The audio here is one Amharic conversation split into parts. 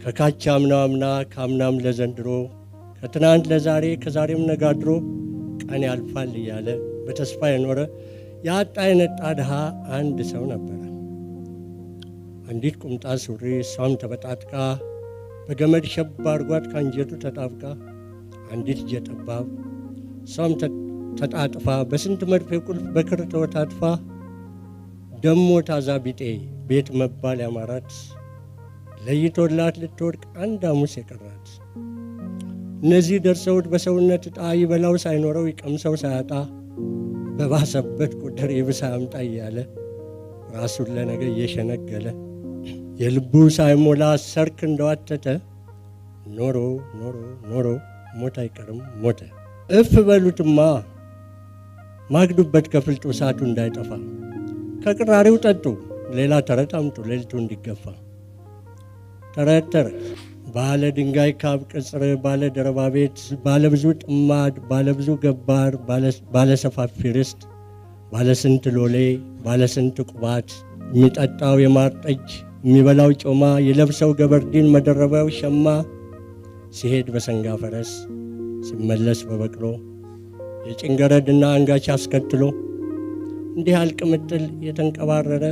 ከካቻምናምና ካምናም ለዘንድሮ ከትናንት ለዛሬ ከዛሬም ነጋድሮ ቀን ያልፋል እያለ በተስፋ የኖረ ያጣ የነጣ ድሃ አንድ ሰው ነበረ። አንዲት ቁምጣ ሱሪ እሷም ተበጣጥቃ በገመድ ሸባ አርጓት ካንጀቱ ተጣብቃ አንዲት እጀ ጠባብ እሷም ተጣጥፋ በስንት መድፌ ቁልፍ በክር ተወታትፋ ደሞ ታዛ ቢጤ ቤት መባል ያማራት ለይቶላት ልትወድቅ አንድ ሐሙስ የቀራት እነዚህ ደርሰውት በሰውነት ዕጣ ይበላው ሳይኖረው ይቀምሰው ሳያጣ በባሰበት ቁጥር ይብሳ አምጣ እያለ ራሱን ለነገ እየሸነገለ የልቡ ሳይሞላ ሰርክ እንደዋተተ ኖሮ ኖሮ ኖሮ ሞት አይቀርም ሞተ። እፍ በሉትማ ማግዱበት ከፍልጡ እሳቱ እንዳይጠፋ ከቅራሪው ጠጡ ሌላ ተረት አምጡ ሌሊቱ እንዲገፋ። ተረት ተረት ባለ ድንጋይ ካብ ቅጽር ባለ ደረባ ቤት ባለ ብዙ ጥማድ ባለ ብዙ ገባር ባለ ሰፋፊ ርስት ባለ ስንት ሎሌ ባለ ስንት ቁባት የሚጠጣው የማር ጠጅ የሚበላው ጮማ የለብሰው ገበርዲን መደረቢያው ሸማ ሲሄድ በሰንጋ ፈረስ ሲመለስ በበቅሎ የጭንገረድና አንጋች አስከትሎ እንዲህ አልቅምጥል የተንቀባረረ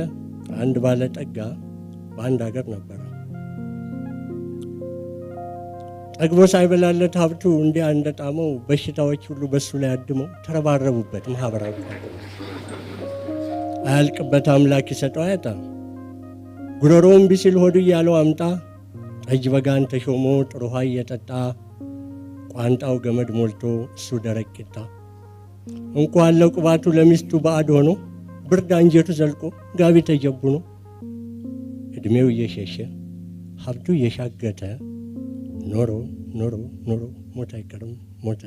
አንድ ባለ ጠጋ በአንድ ሀገር ነበረ። ጠግቦ ሳይበላለት ሀብቱ እንዲህ እንደጣመው በሽታዎች ሁሉ በሱ ላይ አድመው ተረባረቡበት ማህበራዊ አያልቅበት አምላክ ይሰጠው አያጣም። ጉሮሮም ቢሲል ሆዱ እያለው አምጣ ጠጅ በጋን ተሾሞ ጥሩ ውሃ እየጠጣ ቋንጣው ገመድ ሞልቶ እሱ ደረቅ ቂጣ እንኳን ለቅባቱ ለሚስቱ ባዕድ ሆኖ ብርድ አንጀቱ ዘልቆ ጋቢ ተጀቡኖ እድሜው እየሸሸ ሀብቱ እየሻገተ ኖሮ ኖሮ ኖሮ ሞት አይቀርም ሞተ።